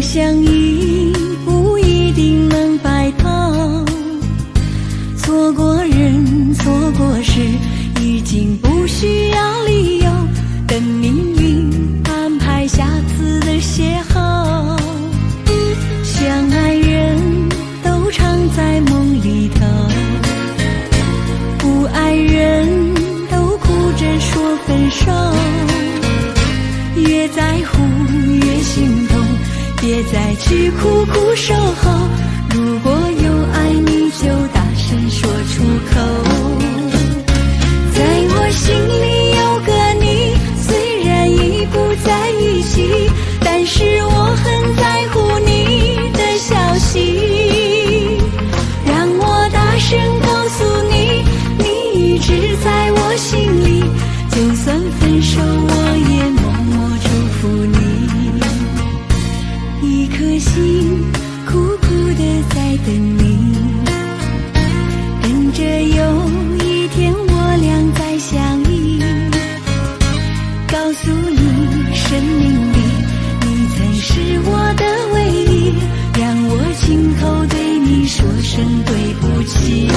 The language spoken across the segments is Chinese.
相依不一定能白头，错过人错过事已经不需要理由，等命运安排下次的邂逅。相爱人都常在梦里头，不爱人都哭着说分手。越在乎越心痛，别再去苦苦守候，如果有爱你就大声说出口。在我心里有个你，虽然已不在一起，但是我很在乎你的消息。让我大声告诉你，你一直在我心里，就算分手我也默默祝福你。一颗心苦苦地在等你，等着有一天我俩再相依。告诉你生命里你曾是我的唯一，让我亲口对你说声对不起。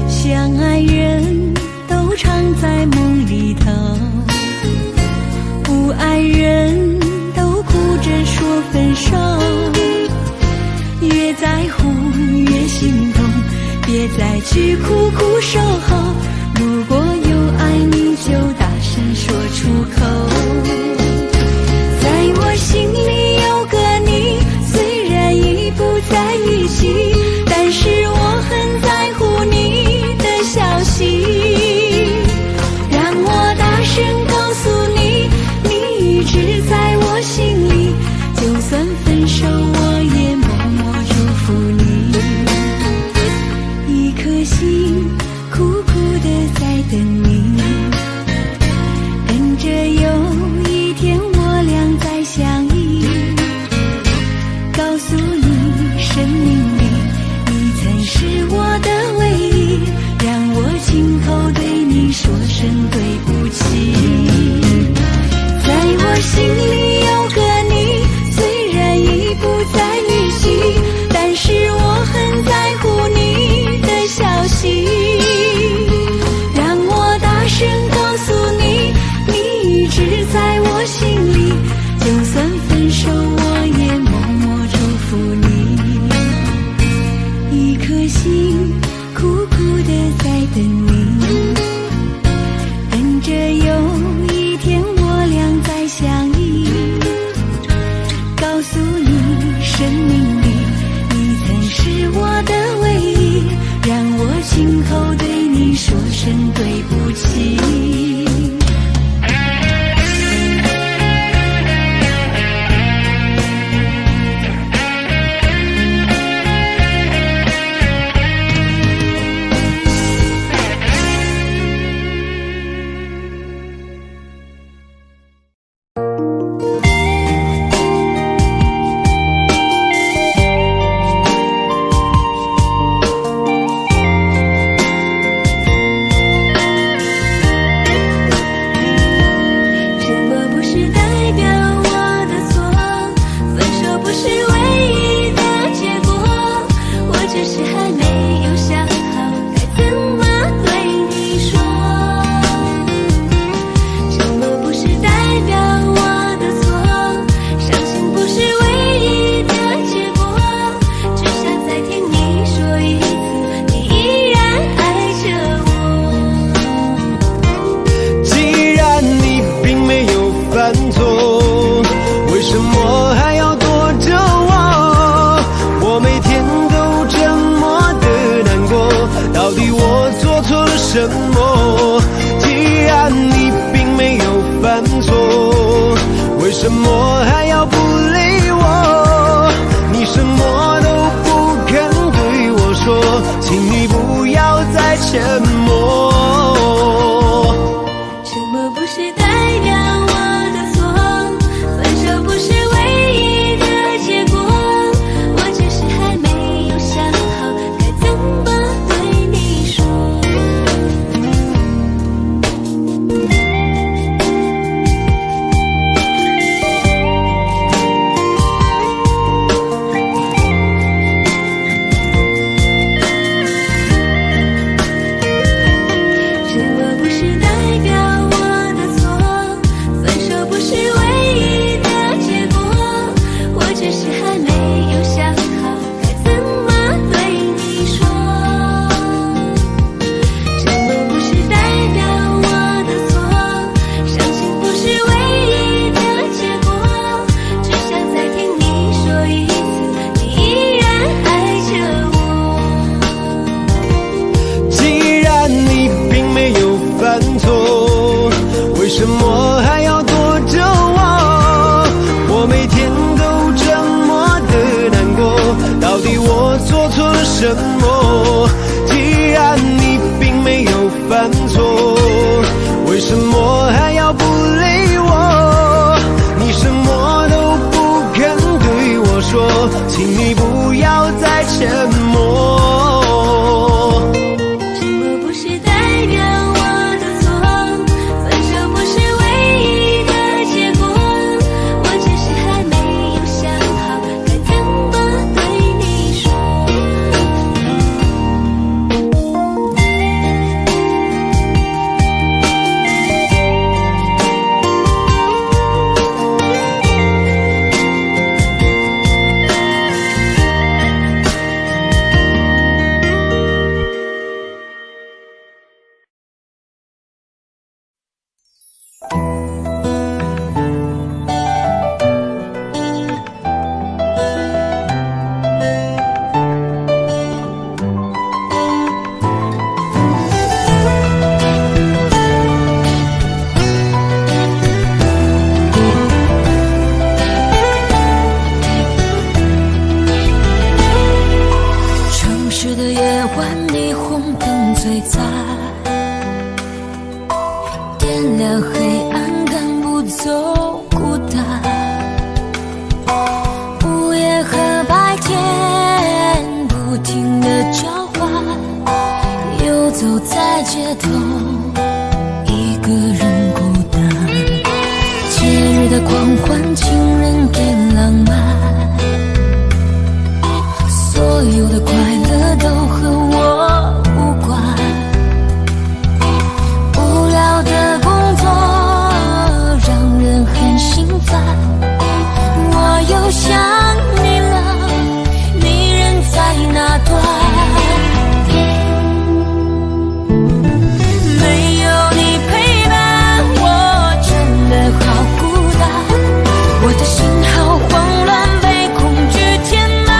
相爱人都常在梦里头，不爱人都哭着说分手。越在乎越心痛，别再去苦苦守候，如果有爱你就大声说出口。在我心里有个你，虽然已不在一起，但是我很在乎你的消息。让我大声告诉你，你一直在我心里，就算分手我也默默祝福你。一颗心苦苦地在等你，等着有一天我俩再相依。告诉你生命里你曾是我的唯一，让我亲口对你说声对不起。在我心里有个你，虽然已不在一起，但是我很在乎你的消息。让我大声告诉你，你一直在我心里，就算分手我也默默祝福你。一颗心苦苦地在等你，等着有一天我俩再相依。告诉你生命里你曾是我的唯一，让我亲口对你说声对不起。什么？既然你并没有犯错，为什么还要不理我？你什么都不肯对我说，请你不要再沉默。犯错？为什么还要不理我？你什么都不肯对我说，请你不要再沉默。心好慌乱，被恐惧填满。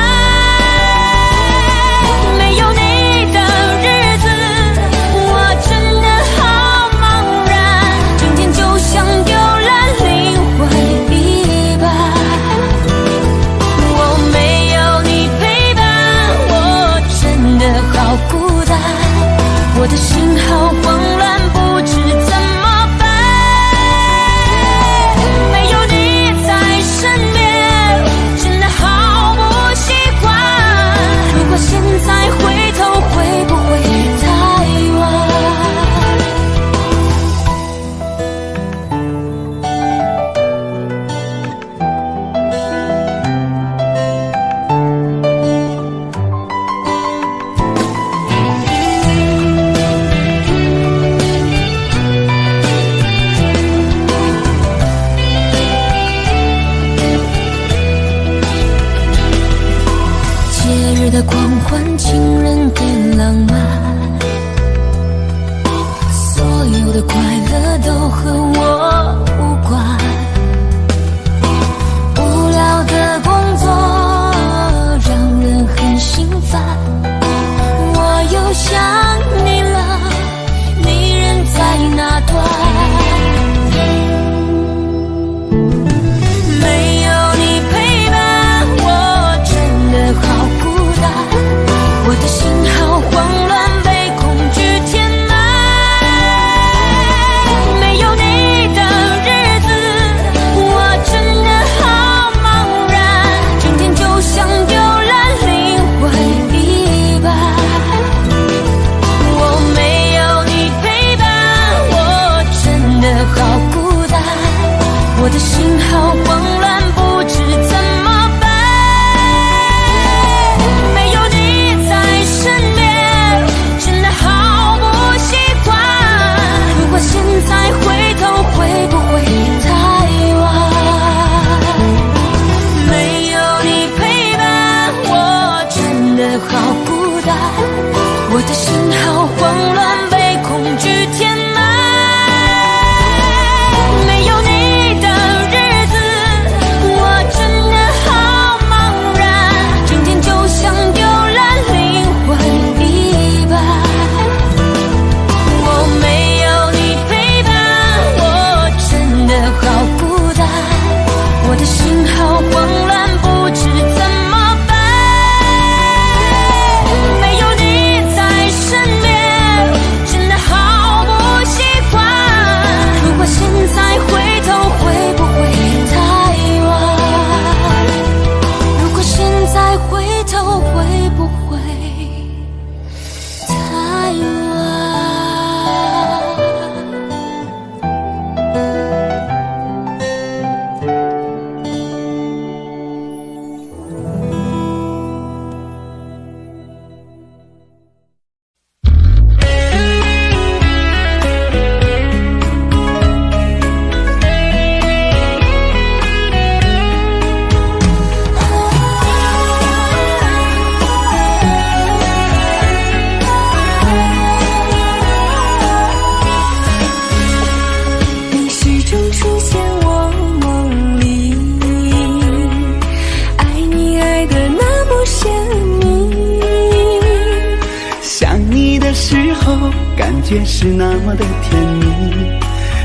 感觉是那么的甜蜜，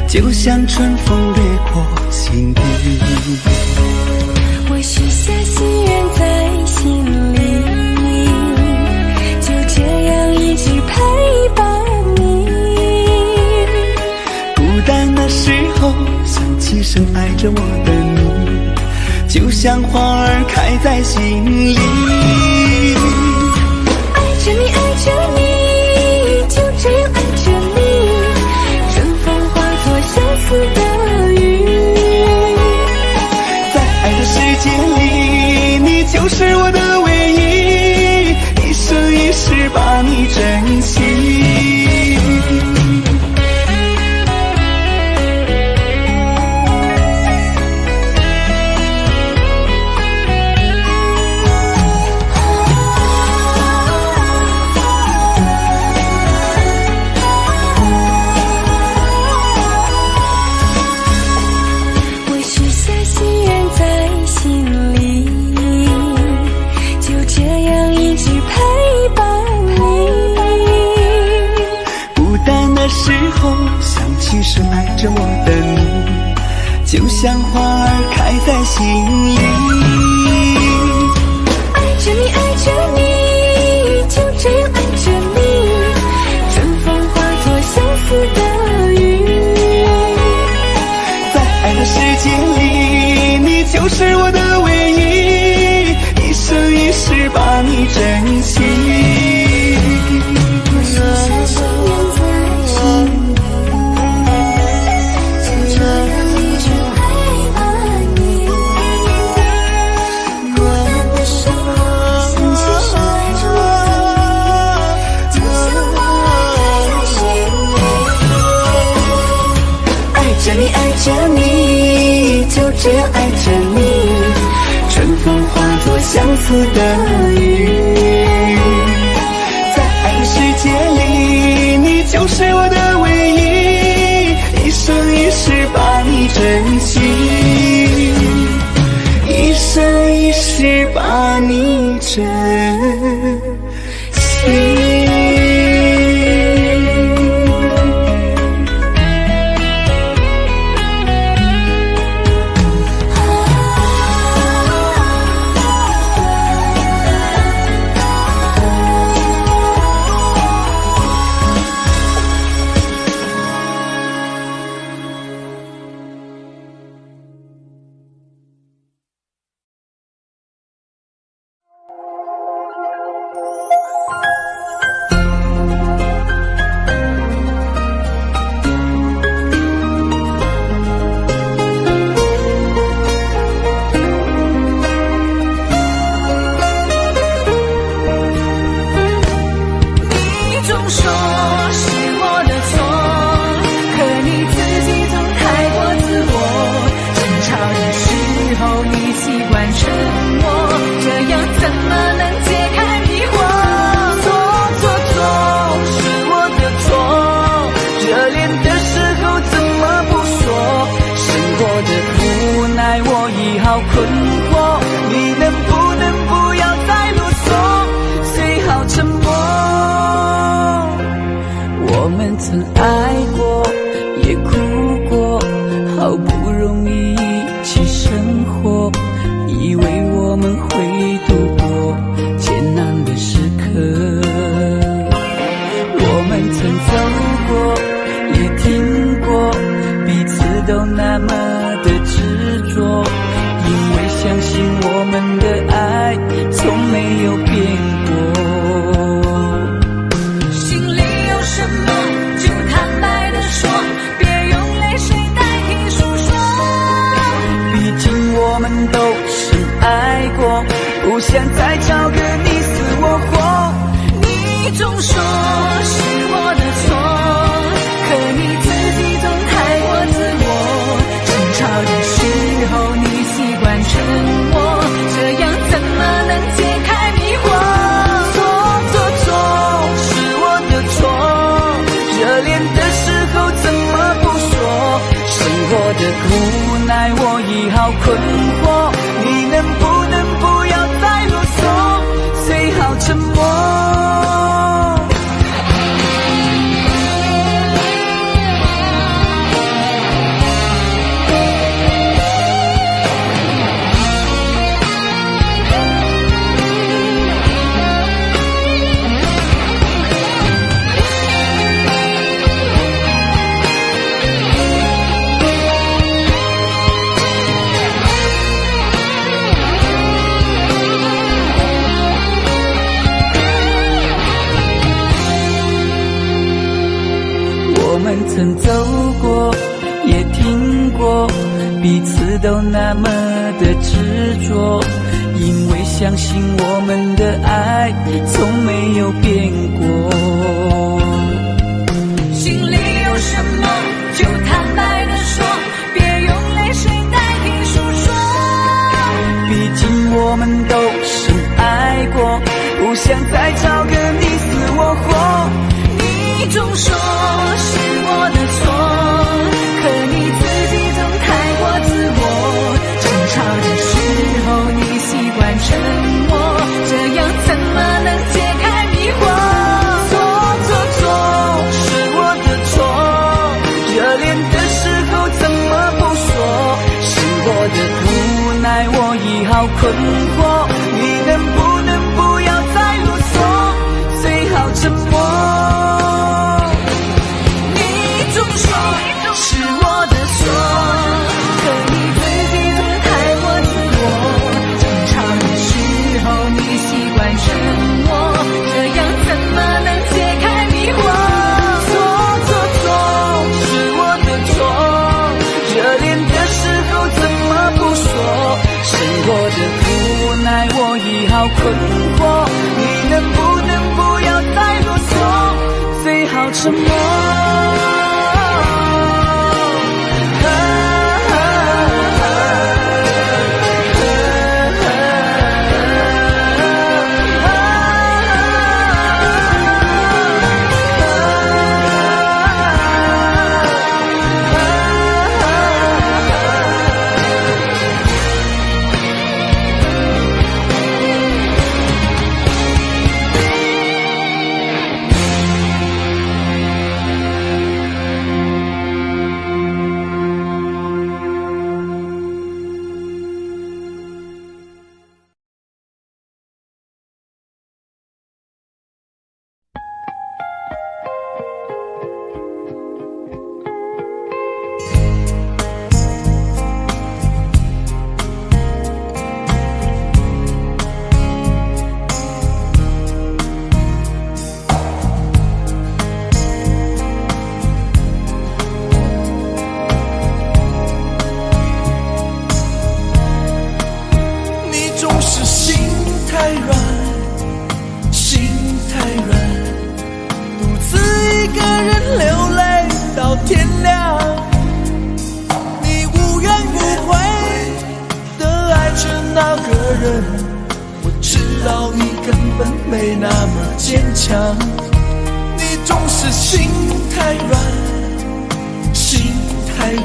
就像春风掠过心底。我许下心愿在心里，就这样一直陪伴你。孤单的时候想起深爱着我的你，就像花儿开在心里。爱着你爱着你，就这样爱着你，春风化作相思的雨。在爱的世界里，你就是我的唯一，一生一世把你珍惜。深爱着我的你，就像花儿开在心里。爱着你爱着你，就这样爱着你，春风化作相思的雨。在爱的世界里，你就是我的唯一，一生一世把你珍惜。爱着你，就这样爱着你，春风化作相思的雨。在爱的世界里，你就是我的唯一，一生一世把你珍惜，一生一世把你珍惜。曾爱过，也哭过，好不容易一起生活，以为我们会度过艰难的时刻。我们曾走过，也听过，彼此都那么的执着，因为相信我们的爱从没有变过。都深爱过，不想再找个你死我活。你总说是我的错，可你自己总太过自我。争吵的时候你习惯沉默，这样怎么能解开迷惑？错是我的错，热恋的时候怎么不说？生活的无奈我已好困惑，你能不要再啰嗦，最好沉默。们曾走过，也听过，彼此都那么的执着，因为相信我们的爱从没有变过。心里有什么就坦白地说，别用泪水代替诉说。毕竟我们都深爱过，不想再找个你死我活。你总说是我的错，可你自己总太过自我。争吵的时候你习惯沉默，这样怎么能解开迷惑？错是我的错，热恋的时候怎么不说？是我的无奈，我已好困惑，你能不能不要再啰嗦，最好沉默。是我的错，可你自己总太过自我。争吵的时候你习惯沉默，这样怎么能解开迷惑？错是我的错，热恋的时候怎么不说？生活的无奈我已好困惑，你能不能不要再啰嗦，最好沉默。天亮，你无怨无悔的爱着那个人，我知道你根本没那么坚强，你总是心太软，心太软，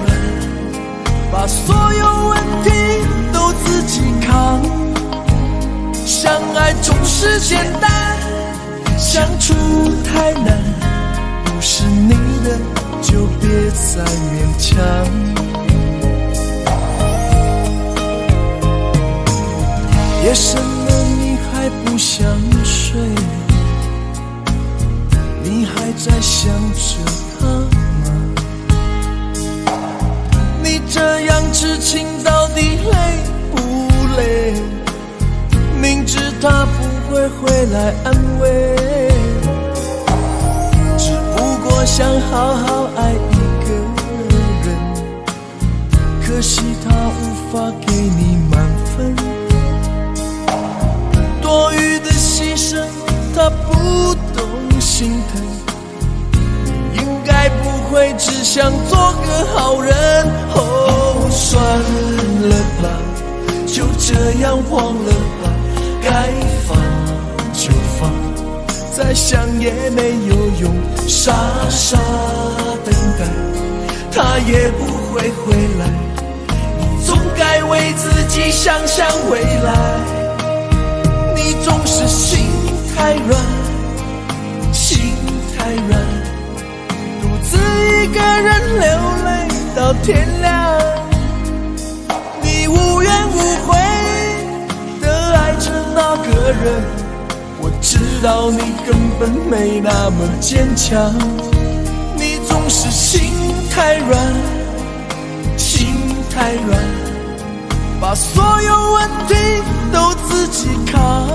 把所有问题都自己扛，相爱总是简单，相处太难，不是你的就别再勉强。夜深了你还不想睡，你还在想着他吗？你这样痴情到底累不累？明知他不会回来安慰，只不过想好好爱一个人，可惜他无法给你满分，多余的牺牲他不懂心疼，你应该不会只想做个好人。哦，算了吧，就这样忘了吧，该放就放，再想也没有用，傻傻等待他也不会回来，你总该为自己想想未来。你总是心太软，心太软，独自一个人流泪到天亮，你无怨无悔的爱着那个人，我知道你根本没那么坚强，你总是心太软，心太软，把所有问题都自己扛，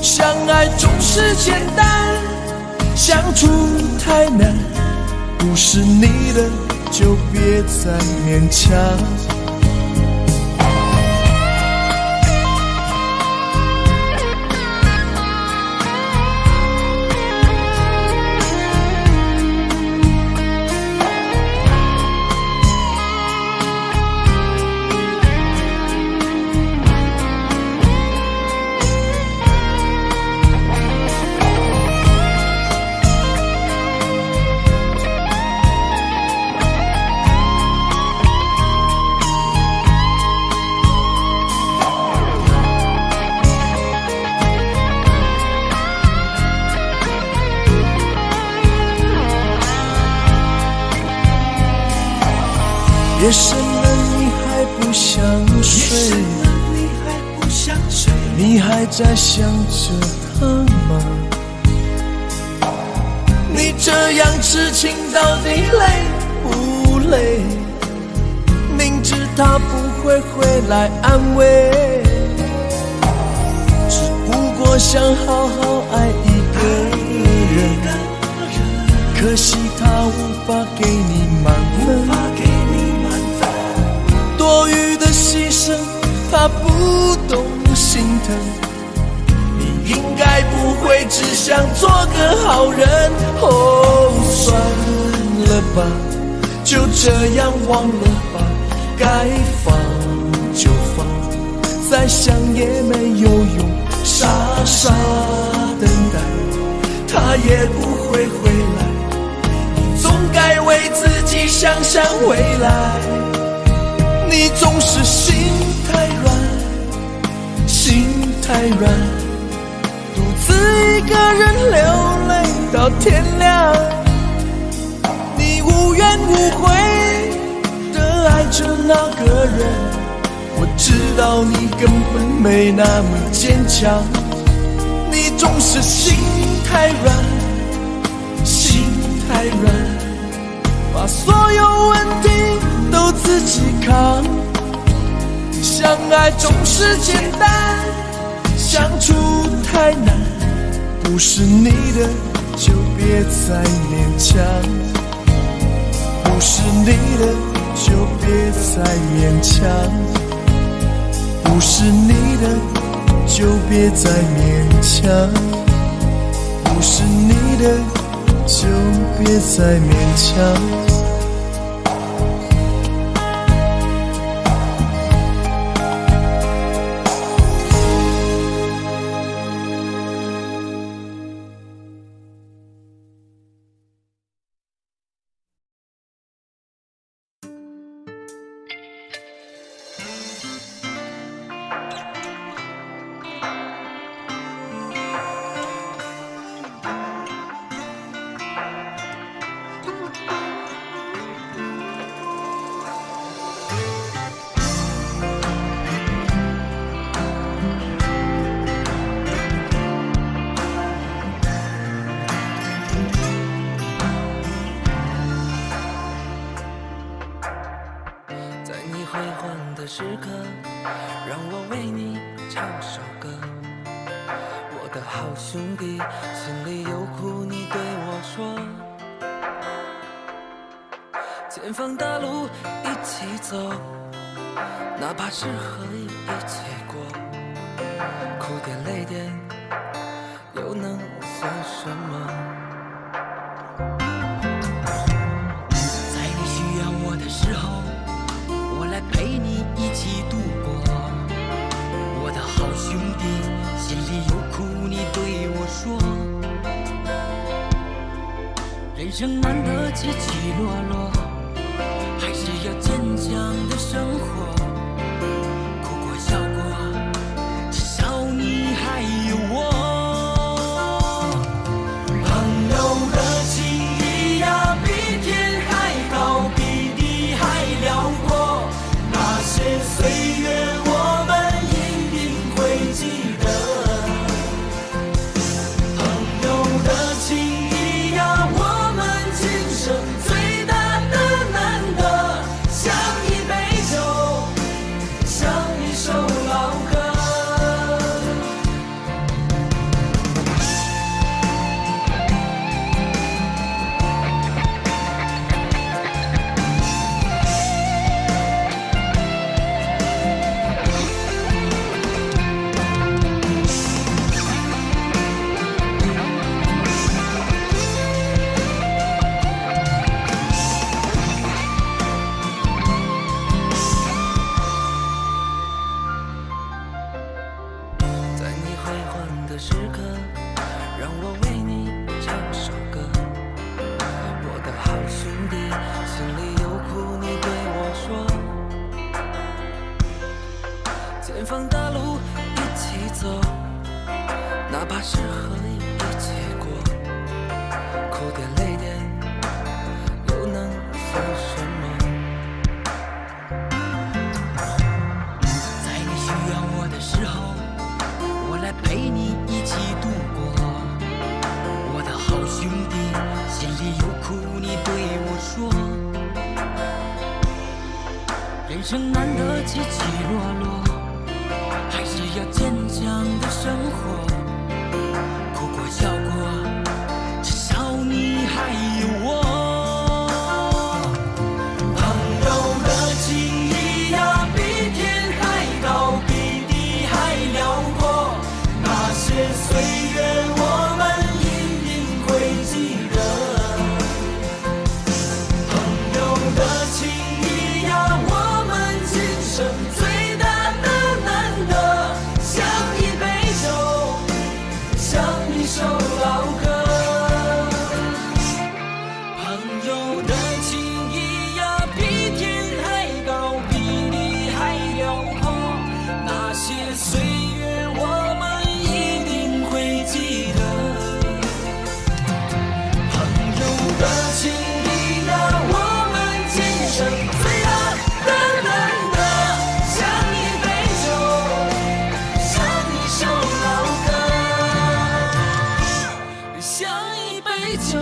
相爱总是简单，相处太难，不是你的就别再勉强。夜深了你还不想睡，你还在想着他吗？你这样痴情到底累不累？明知他不会回来安慰，只不过想好好爱一个人，可惜他无法给你满分，多余的牺牲他不懂心疼，你应该不会只想做个好人。哦，算了吧，就这样忘了吧，该放就放，再想也没有用，傻傻等待他也不会回来，你总该为自己想想未来。你总是心太软，心太软，独自一个人流泪到天亮。你无怨无悔地爱着那个人，我知道你根本没那么坚强。你总是心太软，心太软，把所有问题都自己扛。相爱总是简单，相处太难，不是你的就别再勉强，不是你的就别再勉强，不是你的就别再勉强，不是你的就别再勉强。时刻，让我为你唱首歌。我的好兄弟，心里有苦你对我说。前方大路一起走，哪怕是河一起过，哭点累点又能算什么？在你需要我的时候，我来陪你一起度过。我的好兄弟，心里有苦你对我说。人生难得起起落落，还是要坚强的生活。哭过笑过，至少你还有我。朋友的情谊呀，比天还高，比地还辽阔。那些岁月我们一定会记得。朋友的情谊呀，我们今生最大的难得，像一杯酒，弟，心里有苦你对我说。前方大路一起走，哪怕是和你一起过，哭点泪点又能算什么？在你需要我的时候，我来陪你一起度过。我的好兄弟，心里有苦你对我说。人生难得起起落落，还是要坚强的生活。哭过笑过，至少你还有我。朋友的情谊呀，比天还高，比地还辽阔。那些岁月我们一定会记得。朋友的情谊呀，我们今生最大的难得，像一杯酒，像一首老歌。朋友的情谊呀，比天还高，比地还辽阔。那些岁月我们一定会记得。朋友的情谊呀，我们今生最大的难得，像一杯酒，像一首老歌，像一杯酒，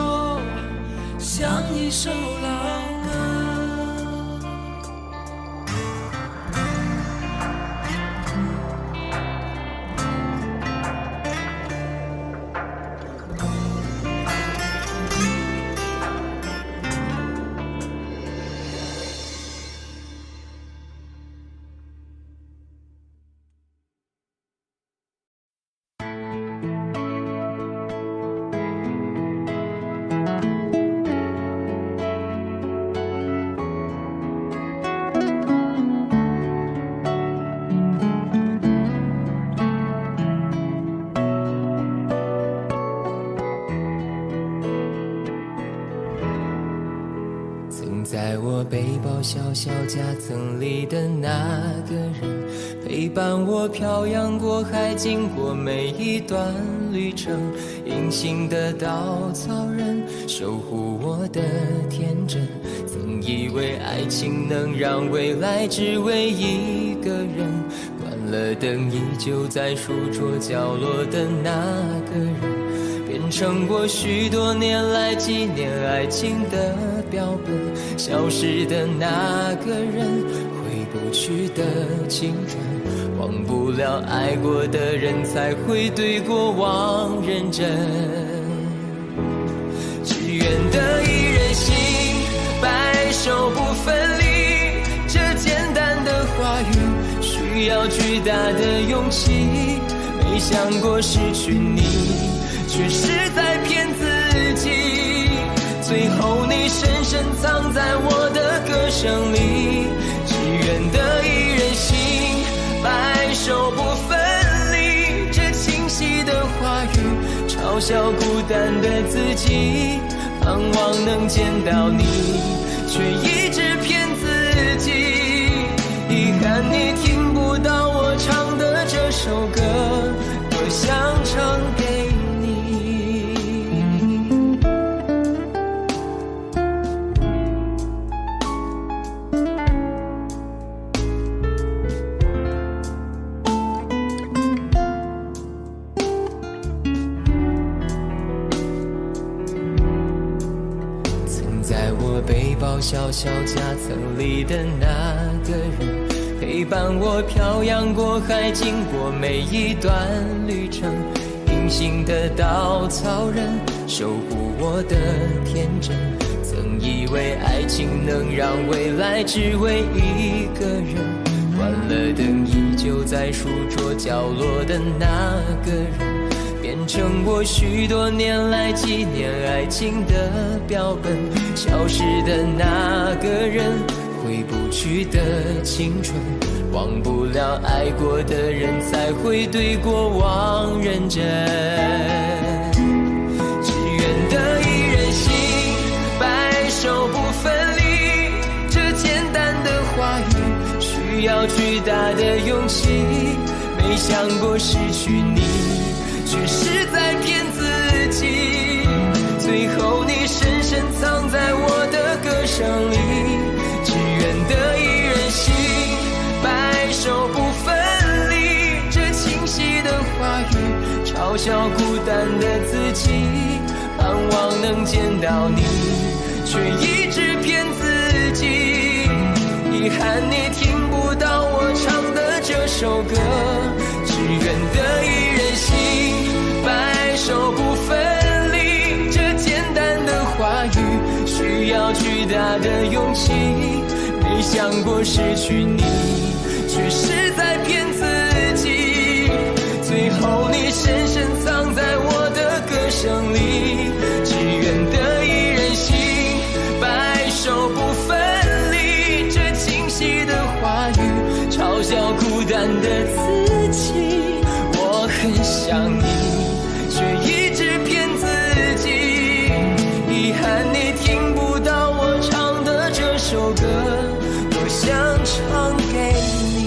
像一首老歌。曾在我背包小小夹层里的那个人，陪伴我漂洋过海，经过每一段旅程。隐形的稻草人，守护我的天真。曾以为爱情能让未来只为一个人，关了灯依旧在书桌角落的那个人，变成我许多年来纪念爱情的标本。消失的那个人，回不去的青春，忘不了爱过的人，才会对过往认真。只愿得一人心，白首不分离，这简单的话语需要巨大的勇气。没想过失去你，却是在骗自己。最后你深深藏在我的歌声里，只愿得一人心，白首不分离。这清晰的话语嘲笑孤单的自己，盼望能见到你，却一直骗自己。遗憾你听不到我唱的这首歌，多想唱给你。在我背包小小夹层里的那个人，陪伴我漂洋过海，经过每一段旅程。隐形的稻草人，守护我的天真。曾以为爱情能让未来只为一个人，关了灯依旧在书桌角落的那个人，变成我许多年来纪念爱情的标本。消失的那个人，回不去的青春，忘不了爱过的人，才会对过往认真。只愿得一人心，白首不分要巨大的勇气，没想过失去你，却是在骗自己。最后你深深藏在我的歌声里，只愿得一人心，白首不分离。这清晰的话语嘲笑孤单的自己，盼望能见到你，却一直骗自己。遗憾你听不到我唱的这首歌，只愿得一人心，白首不分离。这简单的话语需要巨大的勇气，没想过失去你，却是在骗自己。最后你深深藏在我的歌声里，只愿得一人心，白首不分离。这清晰的话语嘲笑孤单的自己，我很想你，却一直骗自己。遗憾你听不到我唱的这首歌，我想唱给你。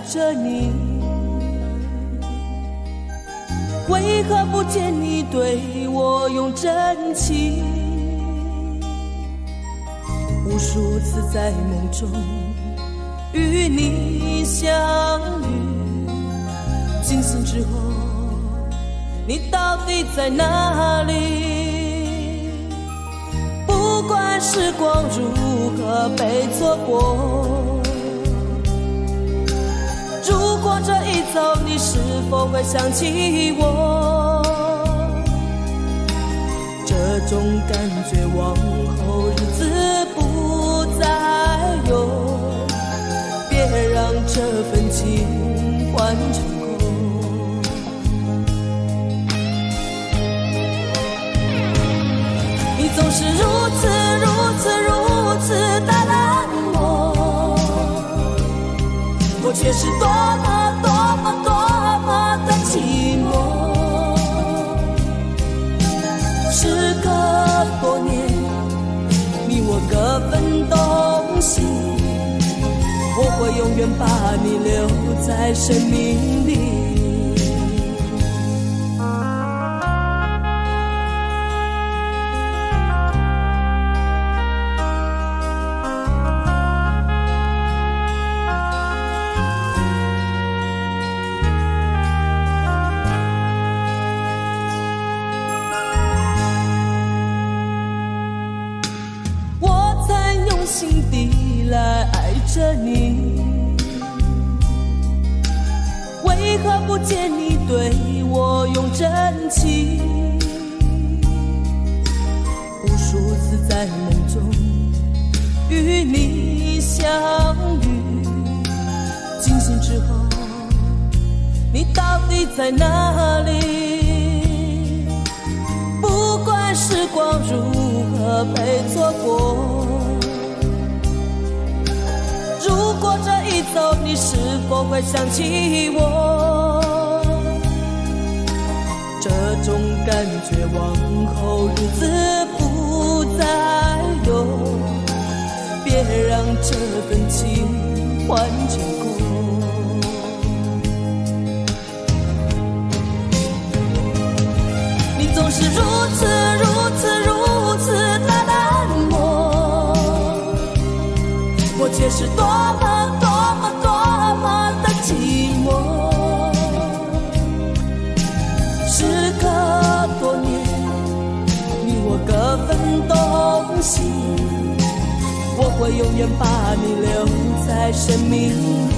着你，为何不见你对我用真情？无数次在梦中与你相遇，惊醒之后，你到底在哪里？不管时光如何被错过，如果这一走，你是否会想起我？这种感觉往后日子不再有，别让这份情换成空。你总是如此的冷漠，我却是多么的寂寞。时隔多年，你我各分东西，我会永远把你留在生命里。心底来爱着你，为何不见你对我用真情？无数次在梦中与你相遇，惊醒之后，你到底在哪里？不管时光如何被错过，如果这一走，你是否会想起我？这种感觉往后日子不再有，别让这份情换成空。你总是如此的冷漠，我却是多么的寂寞。时隔多年，你我各分东西，我会永远把你留在生命里。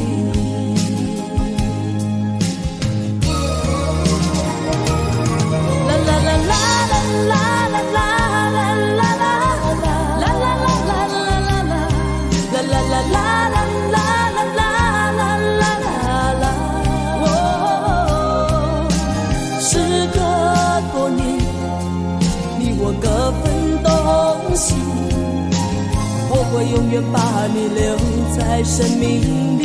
啦啦啦啦啦啦啦啦啦啦啦啦啦啦啦啦啦啦。各分东西，我会永远把你留在生命里。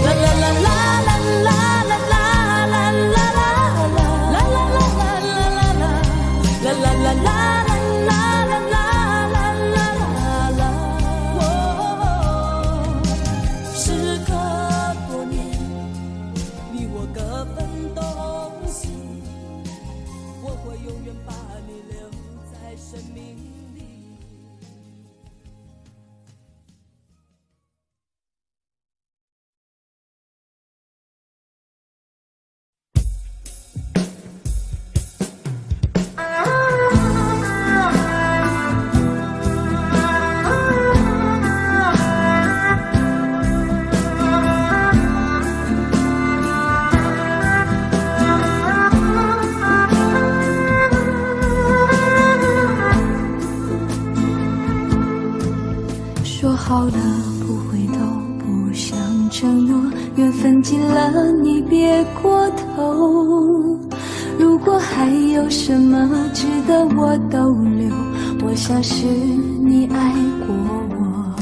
啦啦啦啦啦啦啦啦啦啦啦啦啦啦啦啦啦。说好了不回头，不想承诺，缘分尽了你别过头。如果还有什么值得我逗留，我想是你爱过我。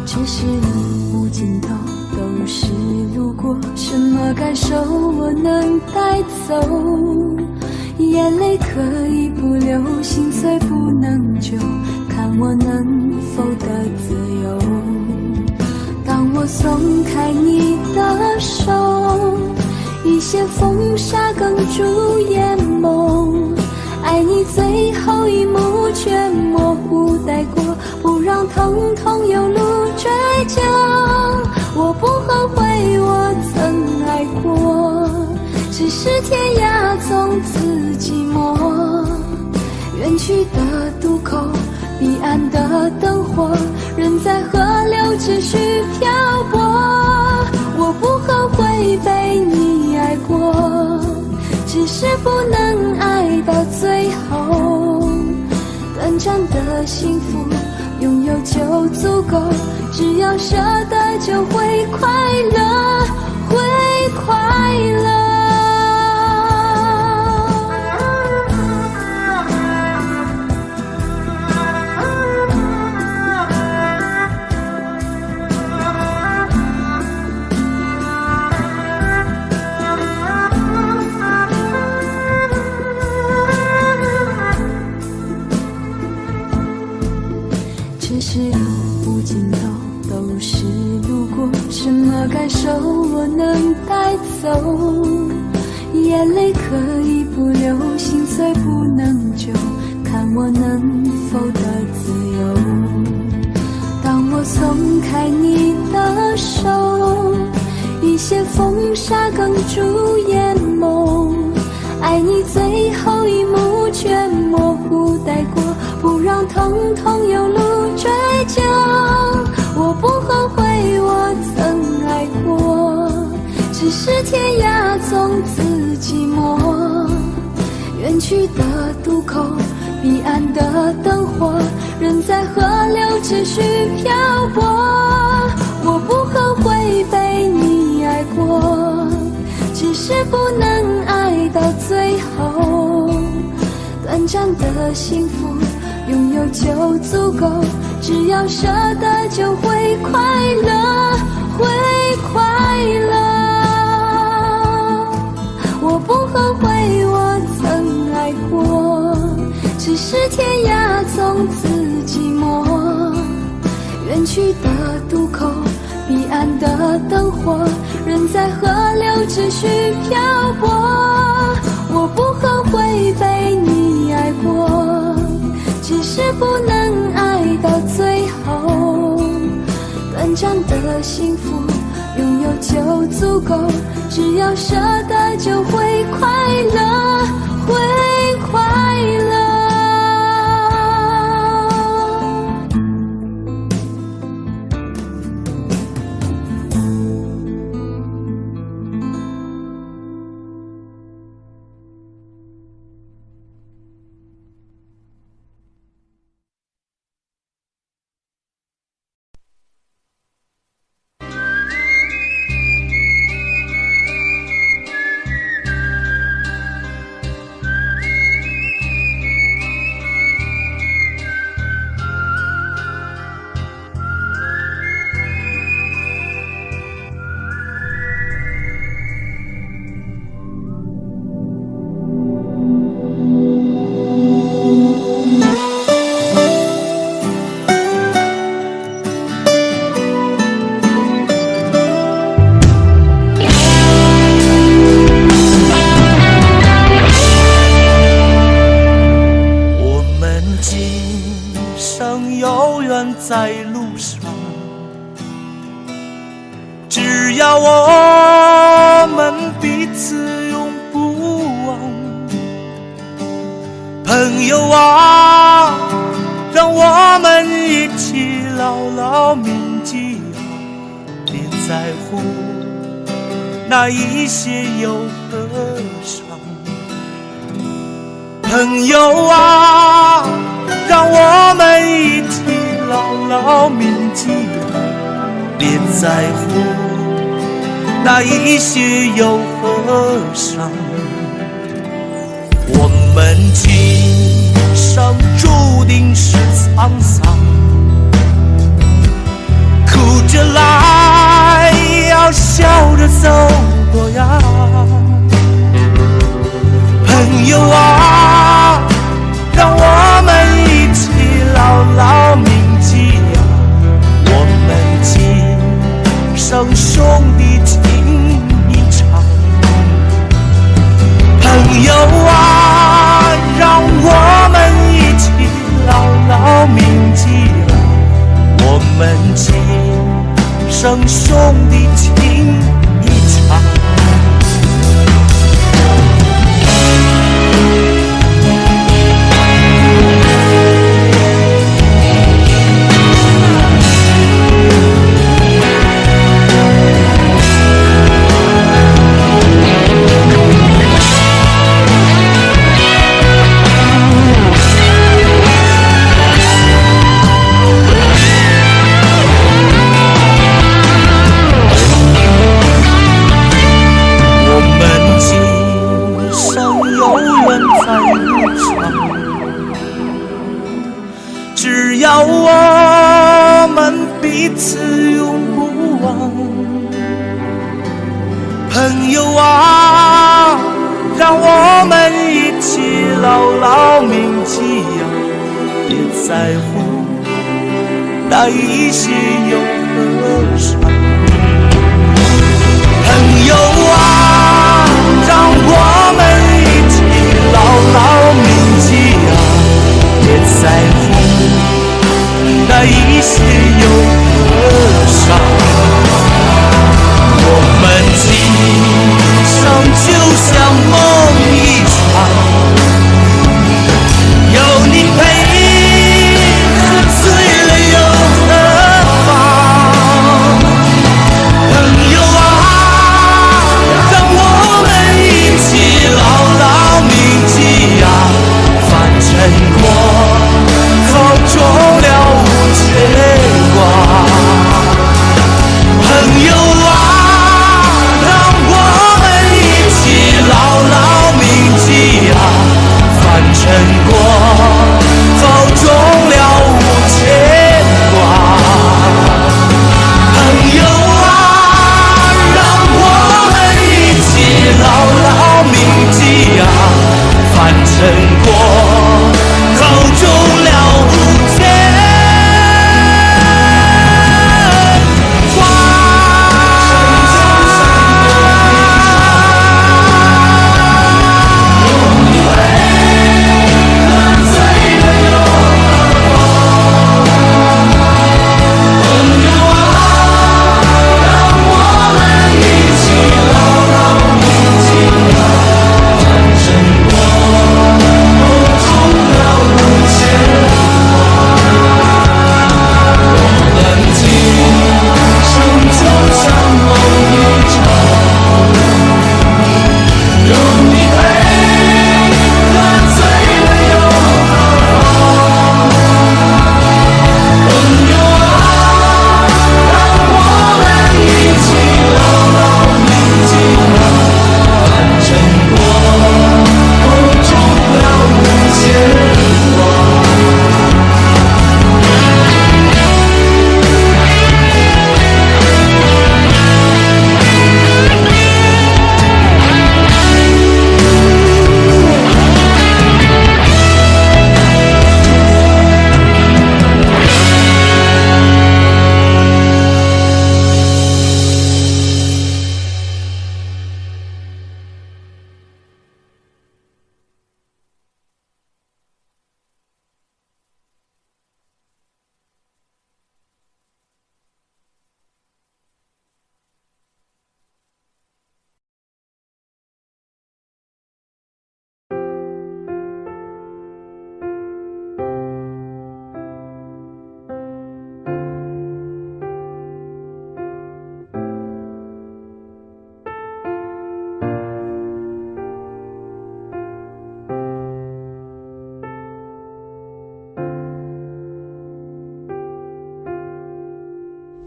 这是路无尽头，都是路过，什么感受我能带走？眼泪可以不流，心碎不能救，看看我能否得自由。当我松开你的手，一些风沙哽住眼眸，爱你最后一幕却模糊带过，不让疼痛有路追究。我不后悔我曾爱过，只是天涯从此寂寞。远去的渡口，彼岸的灯火，人在河流只需漂泊。我不后悔被你爱过，只是不能爱到最后。短暂的幸福拥有就足够，只要舍得就会快乐，会快乐。只是路无尽头，都是路过，什么感受我能带走？眼泪可以不流，心碎不能救，看我能否得自由。当我松开你的手，一些风沙哽住眼眸，爱你最后一幕却模糊带过，不让疼痛有路追究。我不后悔我曾爱过，只是天涯从此寂寞。远去的渡口，彼岸的灯火，人在河流只需漂泊。我不后悔被你爱过，只是不能爱到最后。短暂的幸福拥有就足够，只要舍得就会快乐，会快乐。我不后悔我曾爱过，只是天涯从此寂寞。远去的渡口，彼岸的灯火，人在河流只需漂泊。我不后悔被你爱过，只是不能爱到最后。短暂的幸福拥有就足够，只要舍得就会快乐，会快乐。在路上，只要我们彼此永不忘。朋友啊，让我们一起牢牢铭记啊，别在乎那一些忧和伤。朋友啊，让我们一起牢牢铭记，别在乎那一些忧和伤。我们今生注定是沧桑，哭着来，要笑着走过呀。朋友啊，让我们一起牢牢要我们彼此永不忘。朋友啊，让我们一起牢牢铭记啊，别在乎那一些又何伤。朋友啊，让我们一起牢牢铭记啊，别在乎那一些又何伤。我们今生就像梦一场，有你陪，喝醉了又何妨？朋友啊，让我们一起牢牢铭记啊，凡尘过后终了无牵挂。朋友啊，让我们一起牢牢铭记啊，凡尘过后终了无牵挂。朋友啊，让我们一起牢牢铭记啊，凡尘过后终了无牵挂。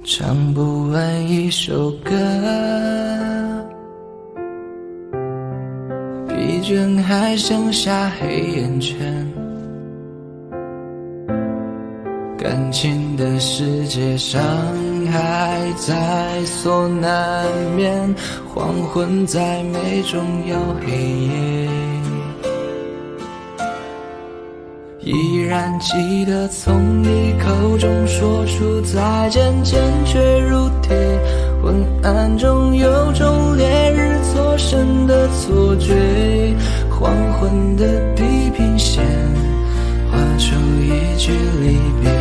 唱不完一首歌，疲倦还剩下黑眼圈。感情的世界伤害在所难免，黄昏在美中要黑夜。依然记得从你口中说出再见，坚决如铁。昏暗中有种烈日灼身的错觉，黄昏的地平线画出一句离别，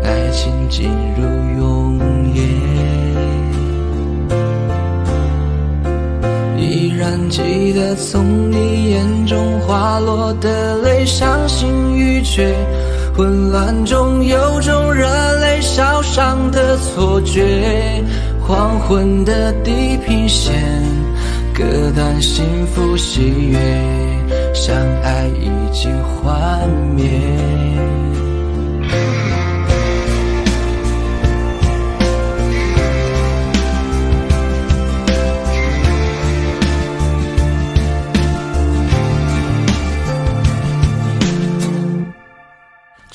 爱情进入永夜。依然记得从你眼中滑落的泪，伤心欲绝，混乱中有种热泪烧伤的错觉。黄昏的地平线割断幸福喜悦，相爱已经幻灭。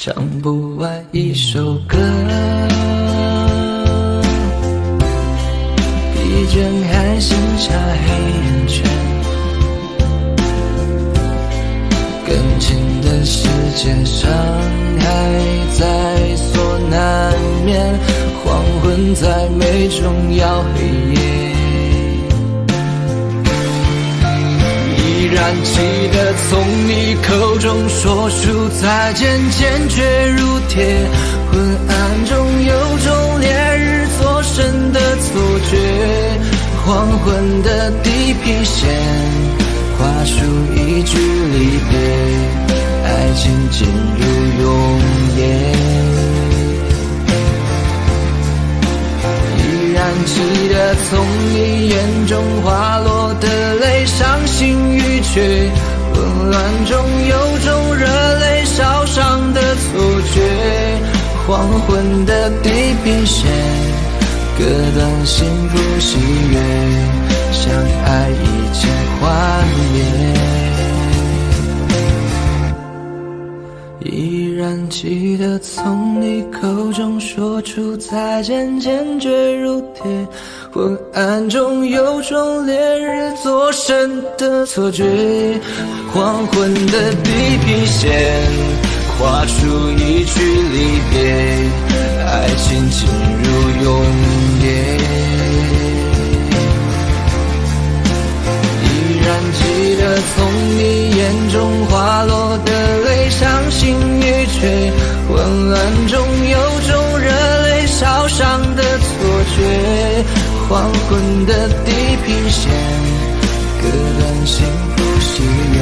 唱不完一首歌，疲倦还剩下黑眼圈，更近的世界，伤害在所难免，黄昏在美中要黑夜，依然记得从你口中说出再见，坚决如铁，昏暗中有种烈日灼身的错觉，黄昏的地平线画出一句离别，爱情进入永夜，依然记得从你眼中滑落的泪，伤心欲绝，混乱中有种热泪烧伤的错觉，黄昏的地平线割断幸福喜悦，相爱已经幻灭，依然记得从你口中说出再见，坚决如铁，昏暗中有种烈日灼身的错觉，黄昏的地平线画出一句离别，爱情进入永夜，依然记得从你眼中滑落的泪，伤心欲绝，混乱中有种热泪烧伤的错觉，黄昏的地平线割断幸福喜悦，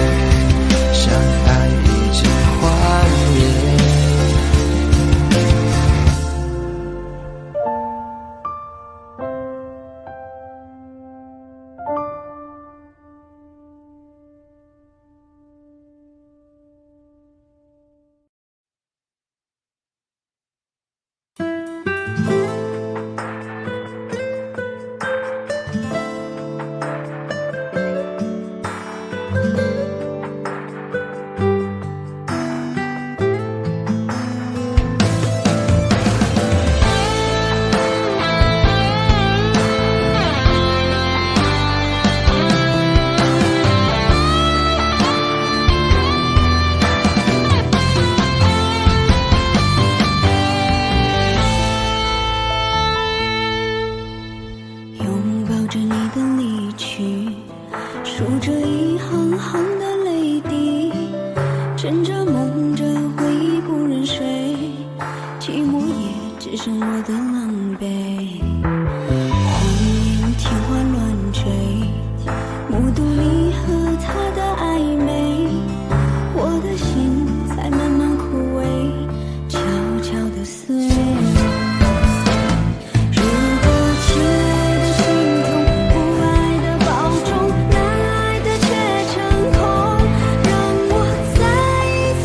相爱已经幻灭。再一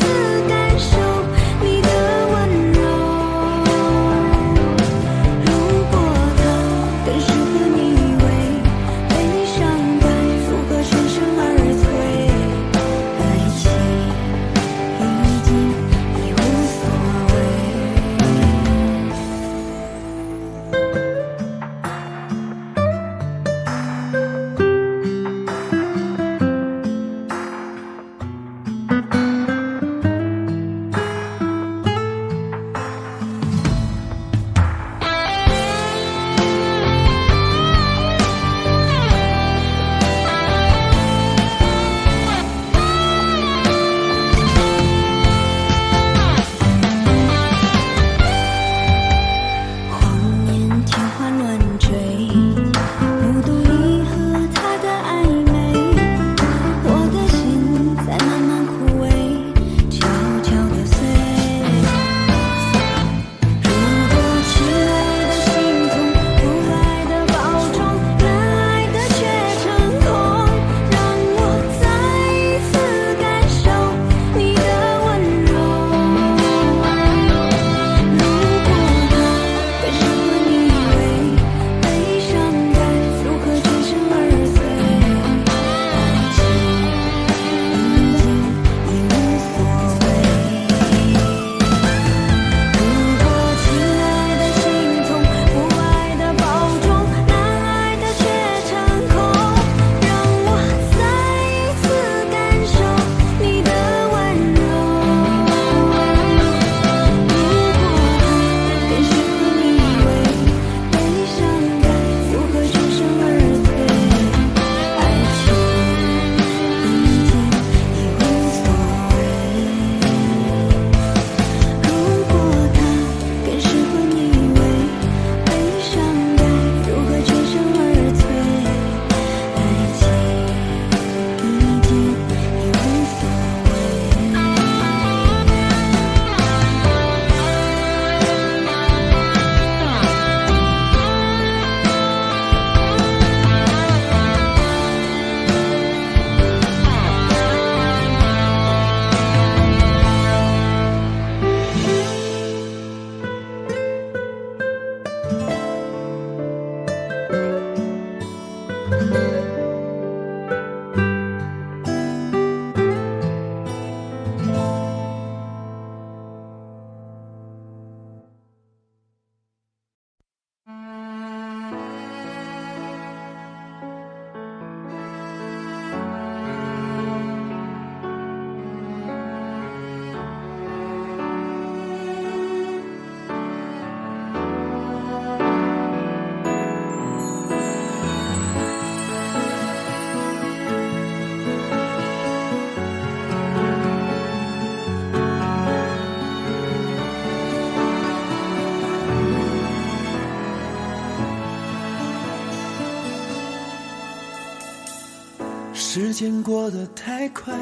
时间过得太快，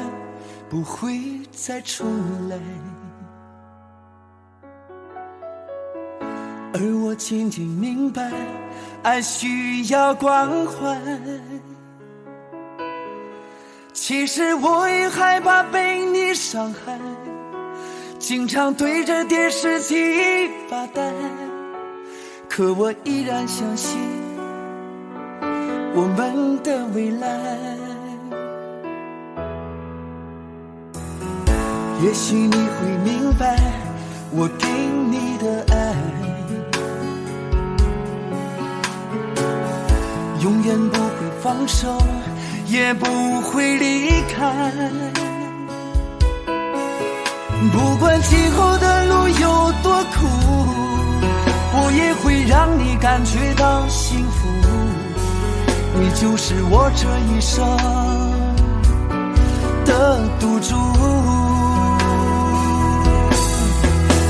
不会再重来。而我渐渐明白，爱需要关怀。其实我也害怕被你伤害，经常对着电视机发呆。可我依然相信我们的未来。也许你会明白我给你的爱，永远不会放手，也不会离开。不管今后的路有多苦，我也会让你感觉到幸福。你就是我这一生的赌注。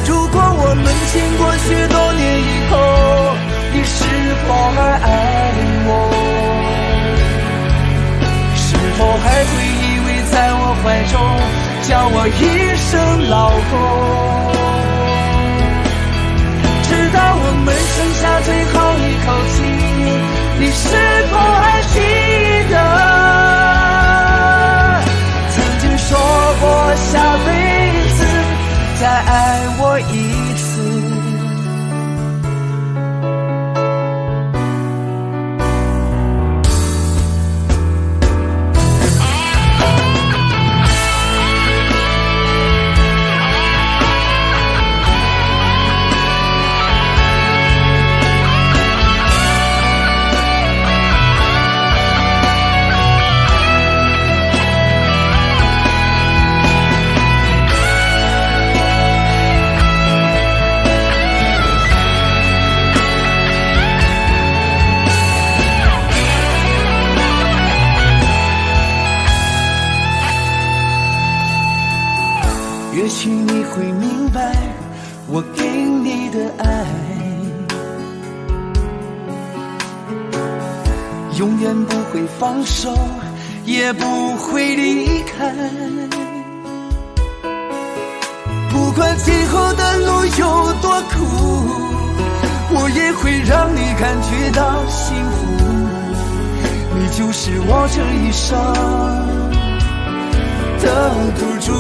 如果我们经过许多年以后，你是否还爱我？是否还会依偎在我怀中，叫我一声老公？直到我们剩下最后一口气，你是否还记得曾经说过下辈子再爱我一次？也许你会明白我给你的爱，永远不会放手，也不会离开。不管今后的路有多苦，我也会让你感觉到幸福。你就是我这一生的赌注。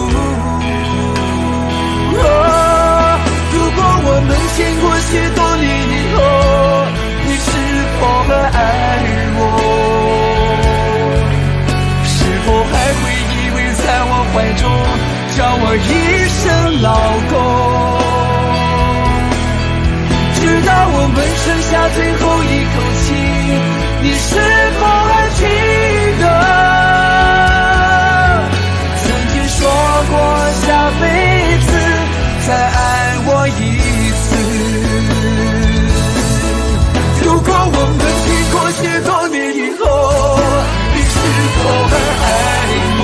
如果我们经过许多年以后，你是否还爱我？是否还会依偎在我怀中，叫我一声老公？直到我们剩下最后一口气，你是否还记得曾经说过下辈子再爱我一次？如果我们经过许多年以后，你是否还爱我？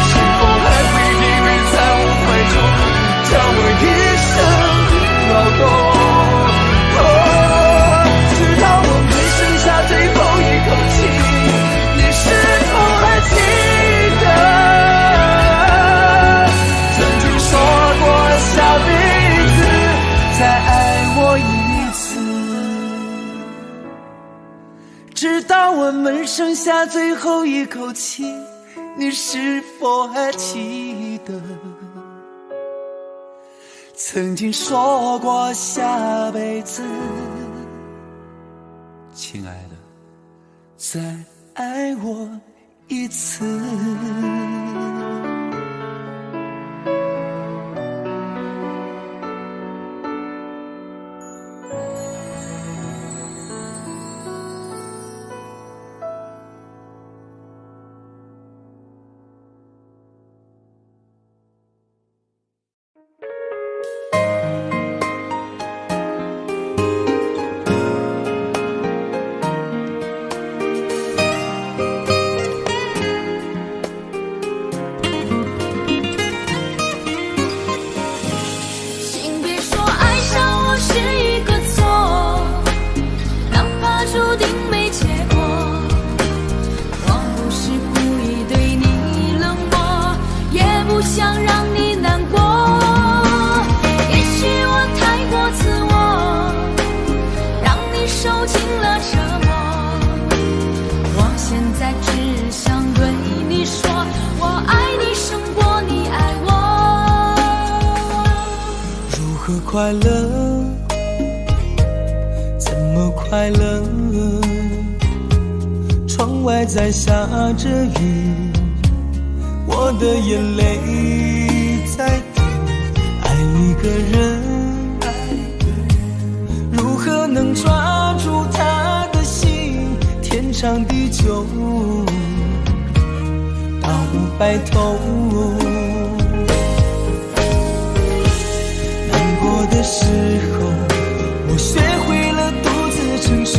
是否还会依偎在我怀中，叫我一声老公？直到我们剩下最后一口气，你是否还记得下辈子再爱我一次？直到我们剩下最后一口气，你是否还记得曾经说过下辈子，亲爱的，再爱我一次？快乐，怎么快乐？窗外在下着雨，我的眼泪在滴。爱一个人，如何能抓住他的心？天长地久，到白头。难过的时候，我学会了独自承受。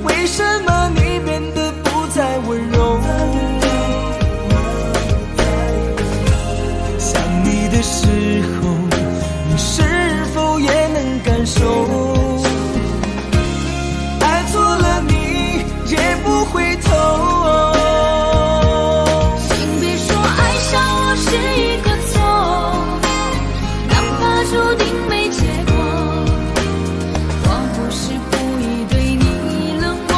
为什么你变得不再温柔？想你的时候，你是否也能感受？爱错了你也不回头。请别说爱上我是一个错，哪怕注定没结果。我不是故意对你冷漠，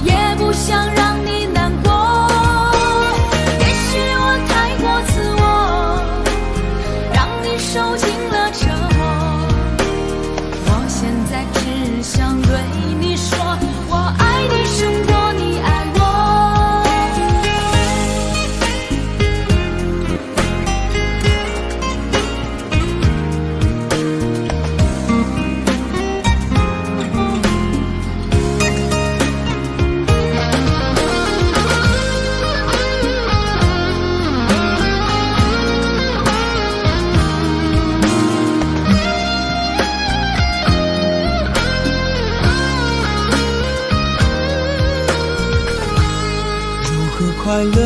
也不想让你难过。也许我太过自我，让你受尽了折磨。我现在只想对你说，我爱你胜过你爱我。快乐，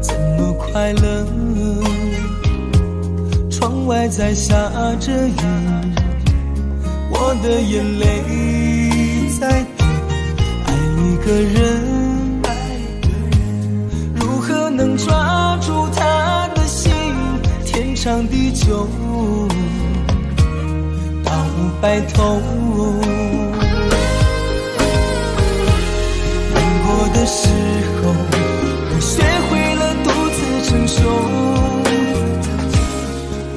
怎么快乐？窗外在下着雨，我的眼泪在滴。爱一个人，如何能抓住他的心？天长地久，到白头。的时候，我学会了独自承受。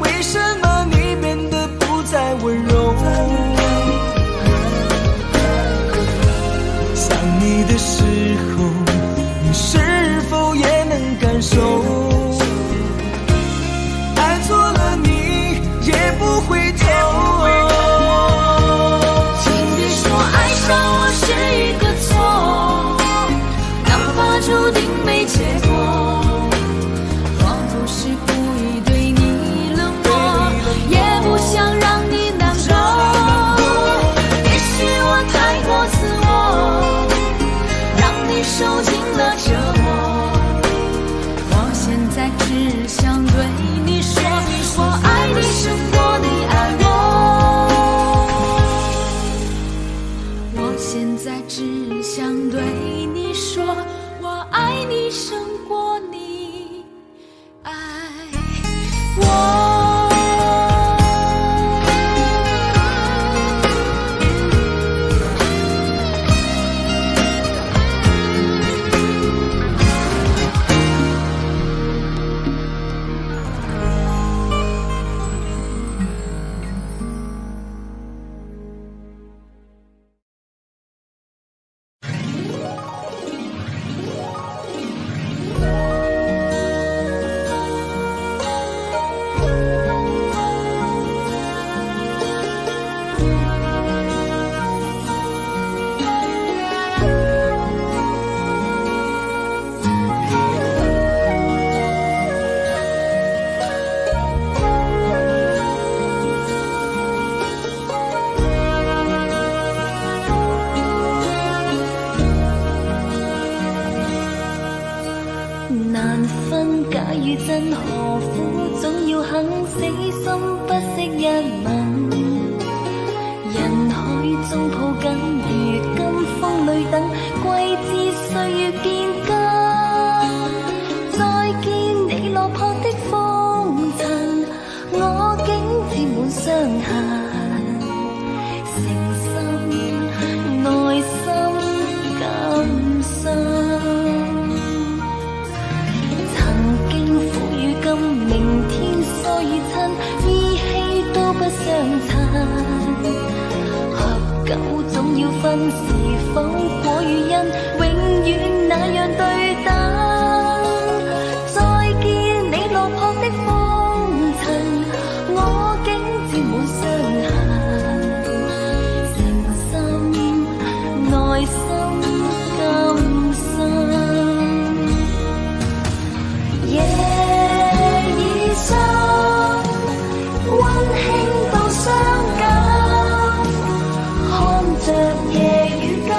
为什么你变得不再温柔？想你的时候，你是否也能感受？爱错了你也不回头。请别说爱上我是一个错，注定没结果。我不是故意对你冷漠，也不想让你难过。也许我太过自我，让你受尽了折磨。我现在只想对你说，我爱你胜过你爱我。我现在只想对你说，我爱你胜过你爱我。難分假與真，何苦總要肯死心不惜一吻？人海中抱緊，如今風裏等，歸知歲月變更。再見你落魄的風塵，我竟沾滿傷痕。誠心內心感傷。明天分是否果與因，永遠那樣對等。再見你落魄的風塵，我竟沾滿傷痕，誠心內心甘心。夜已深，溫馨到傷感，看着夜雨交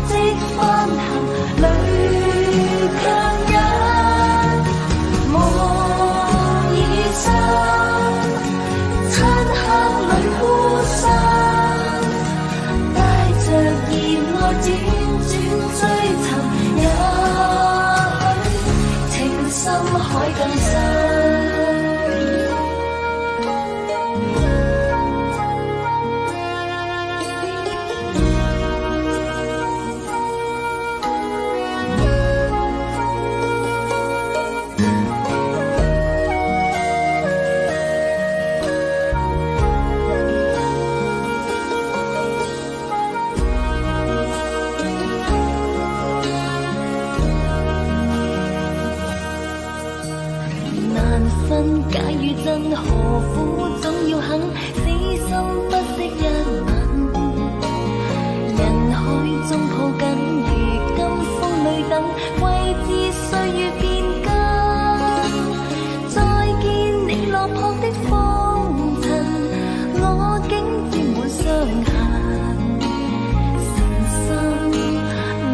織翻行，淚強忍。夢已深，漆黑裏孤身，帶着熱愛輾轉追尋，也許情深海更深。假與真，何苦總要肯死心不息一吻？人海中抱緊，如今風裏等，為知歲月變更。再見你落魄的風塵，我竟沾滿傷痕，誠心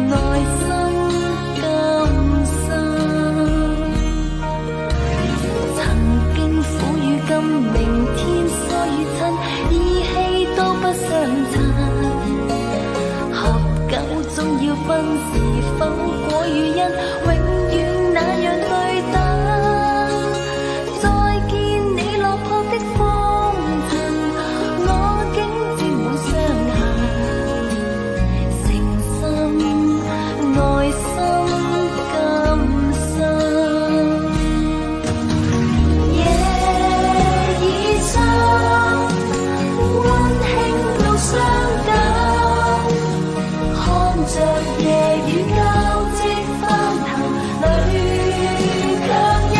內心甘心。明天疏與親，意氣都不相襯。合久終要分，是否果與因，永遠那樣對等。再見你落魄的風塵，我竟沾滿傷痕，誠心內心甘心。傷感，看着夜雨交織翻騰，淚強忍。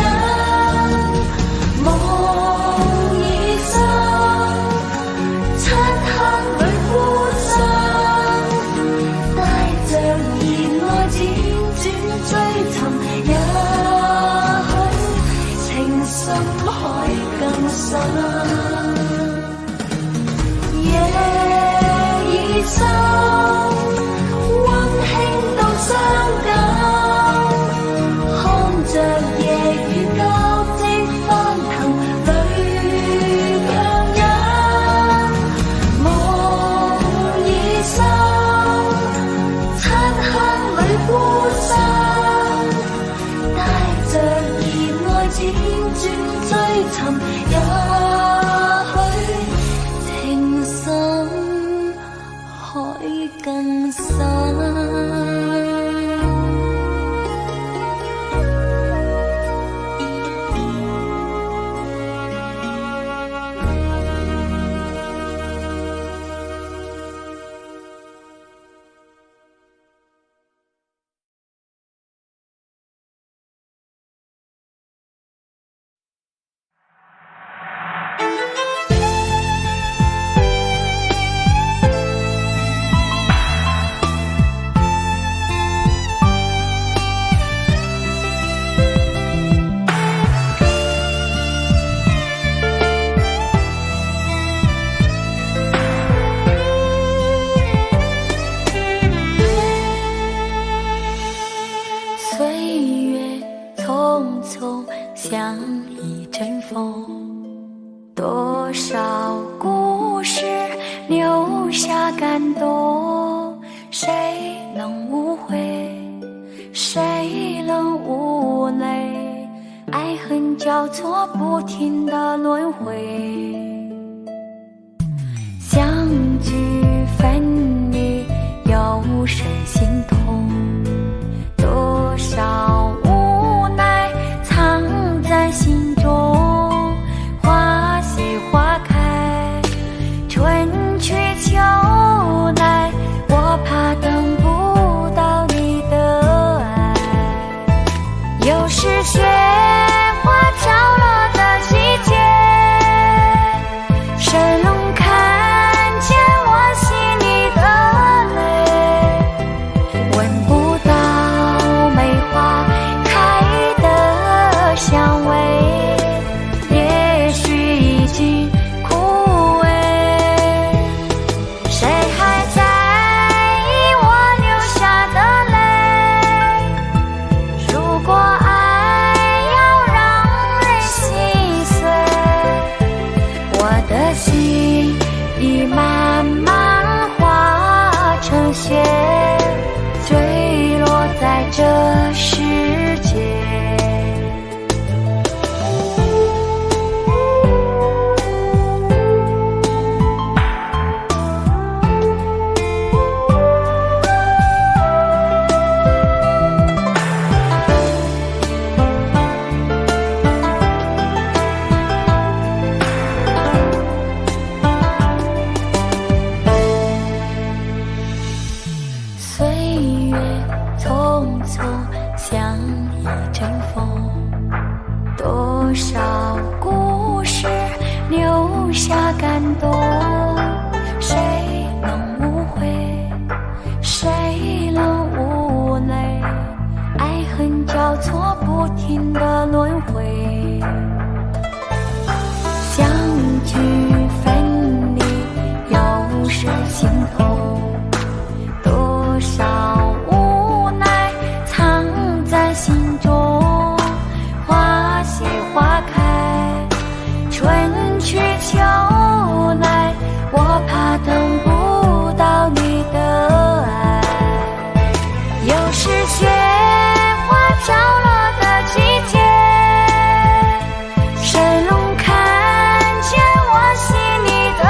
夢已深，漆黑裏孤身，帶着熱愛輾轉追尋，也許情深海更深。深溫馨到傷感，看着夜雨交織翻騰，淚強忍。夢已深，漆黑裏孤身，帶着熱愛輾轉追尋，也許情深海更深。像一阵风，多少故事留下感动，谁能无悔，谁能无泪，爱恨交错不停的轮回，相聚分离有谁心痛，多少无奈藏在心中，花谢花开，春去秋来，我坠落在这世界。岁月匆匆像一阵风，多少故事留下感动，谁能无悔，谁能无泪，爱恨交错不停的轮回，相聚分离有谁心痛，多少无奈藏在心中，花谢花开，春去秋来，我怕等不到你的爱。又是雪花飘落的季节，谁能看见我心里的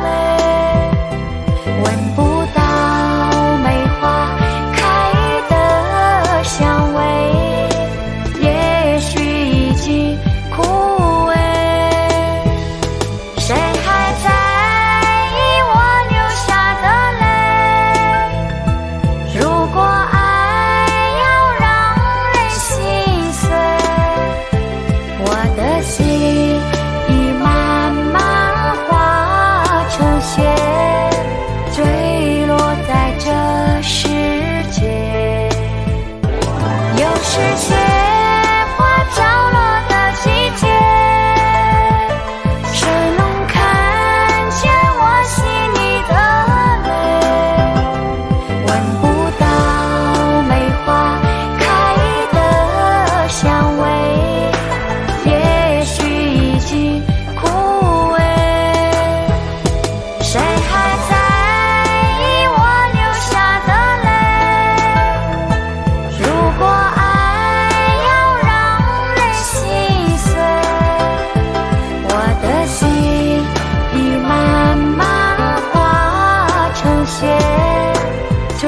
泪，闻不到梅花开的香味，也许已经枯萎，谁还在意我流下的泪？如果爱要让人心碎，我的心已慢慢化成雪，坠落在这世界。又是雪花飘落的季节，谁能看见我心里的泪？闻不到梅花开的香味，也许已经枯萎，谁还在意我流下的泪？如果爱要让人心碎，我的心已慢慢化成雪，坠